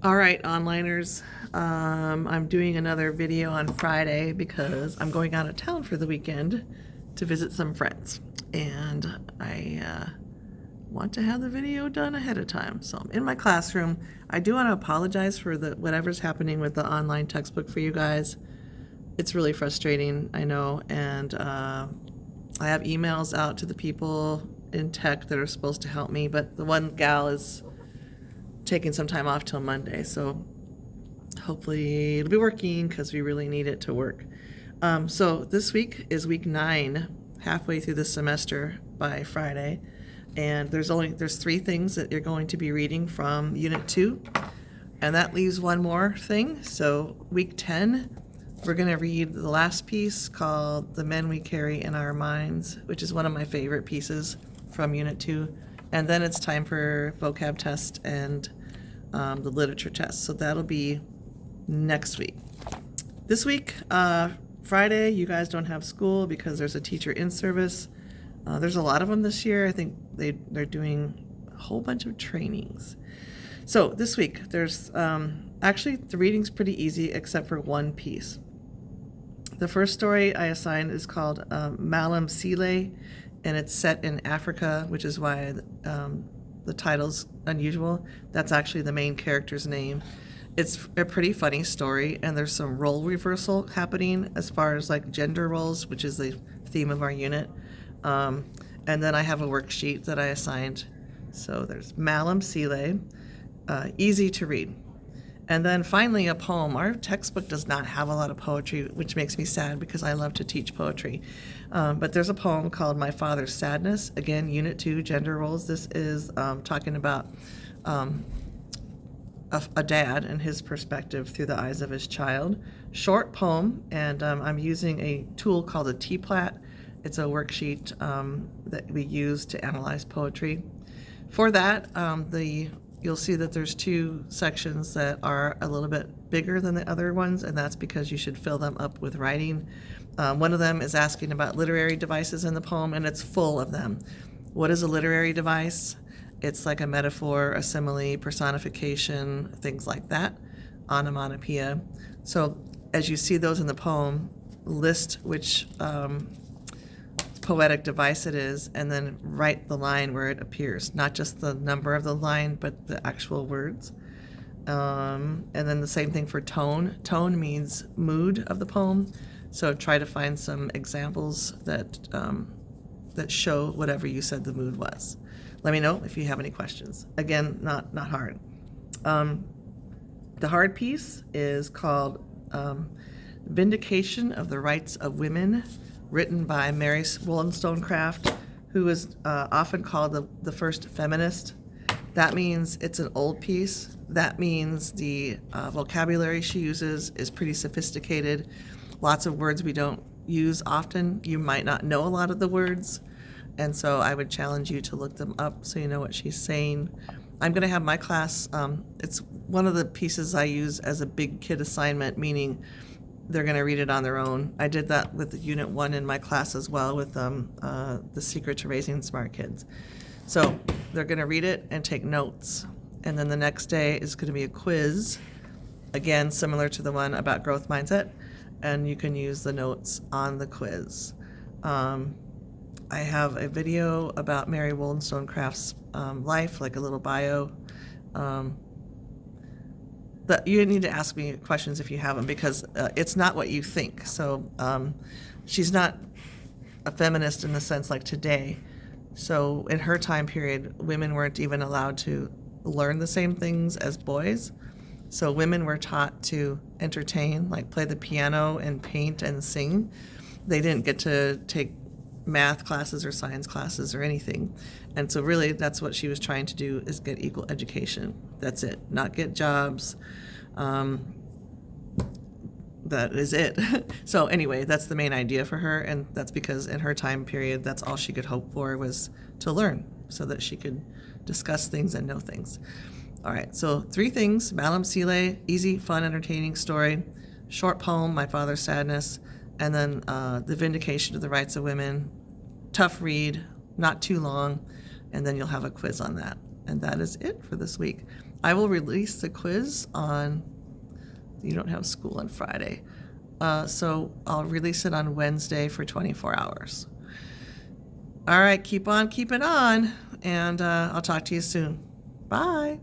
All right, onliners. I'm doing another video on Friday because I'm going out of town for the weekend to visit some friends. And I want to have the video done ahead of time. So I'm in my classroom. I do want to apologize for whatever's happening with the online textbook for you guys. It's really frustrating, I know. And I have emails out to the people in tech that are supposed to help me, but the one gal is taking some time off till Monday, so hopefully it'll be working because we really need it to work. So this week is week 9, halfway through the semester by Friday, and there's 3 things that you're going to be reading from Unit 2, and that leaves one more thing. So week 10, we're going to read the last piece called The Men We Carry in Our Minds, which is one of my favorite pieces from Unit 2. And then it's time for vocab test and the literature test. So that'll be next week. This week, Friday, you guys don't have school because there's a teacher in service. There's a lot of them this year. I think they're doing a whole bunch of trainings. So this week, there's actually the reading's pretty easy except for one piece. The first story I assigned is called Malam Sile, and it's set in Africa, which is why the title's unusual. That's actually the main character's name. It's a pretty funny story, and there's some role reversal happening as far as like gender roles, which is the theme of our unit. And then I have a worksheet that I assigned. So there's Malam Sile, easy to read. And then finally a poem. Our textbook does not have a lot of poetry, which makes me sad because I love to teach poetry. But there's a poem called My Father's Sadness. Again, Unit 2, gender roles. This is talking about a dad and his perspective through the eyes of his child. Short poem, and I'm using a tool called a TPLAT. It's a worksheet that we use to analyze poetry. For that, you'll see that there's 2 sections that are a little bit bigger than the other ones, and that's because you should fill them up with writing. One of them is asking about literary devices in the poem, and it's full of them. What is a literary device? It's like a metaphor, a simile, personification, things like that, onomatopoeia. So as you see those in the poem, list which poetic device it is, and then write the line where it appears, not just the number of the line, but the actual words. And then the same thing for tone. Tone means mood of the poem, so try to find some examples that show whatever you said the mood was. Let me know if you have any questions. Again, not hard. The hard piece is called Vindication of the Rights of Women, written by Mary Wollstonecraft, who is often called the first feminist. That means it's an old piece. That means the vocabulary she uses is pretty sophisticated. Lots of words we don't use often. You might not know a lot of the words, and so I would challenge you to look them up so you know what she's saying. I'm going to have my class, it's one of the pieces I use as a big kid assignment, meaning they're going to read it on their own. I did that with Unit 1 in my class as well with The Secret to Raising Smart Kids. So they're going to read it and take notes. And then the next day is going to be a quiz, again, similar to the one about growth mindset. And you can use the notes on the quiz. I have a video about Mary Wollstonecraft's life, like a little bio. But you need to ask me questions if you have them, because it's not what you think. So she's not a feminist in the sense like today. So in her time period, women weren't even allowed to learn the same things as boys. So women were taught to entertain, like play the piano and paint and sing. They didn't get to take math classes or science classes or anything. And so really that's what she was trying to do, is get equal education. That's it, not get jobs. That is it. So anyway, that's the main idea for her, and that's because in her time period, that's all she could hope for, was to learn so that she could discuss things and know things. All right, so 3 things: Malam Sile, easy, fun, entertaining story; short poem, My Father's Sadness; and then The Vindication of the Rights of Women. Tough read, not too long, and then you'll have a quiz on that. And that is it for this week. I will release the quiz on, you don't have school on Friday, so I'll release it on Wednesday for 24 hours. All right, keep on keeping on, and I'll talk to you soon. Bye.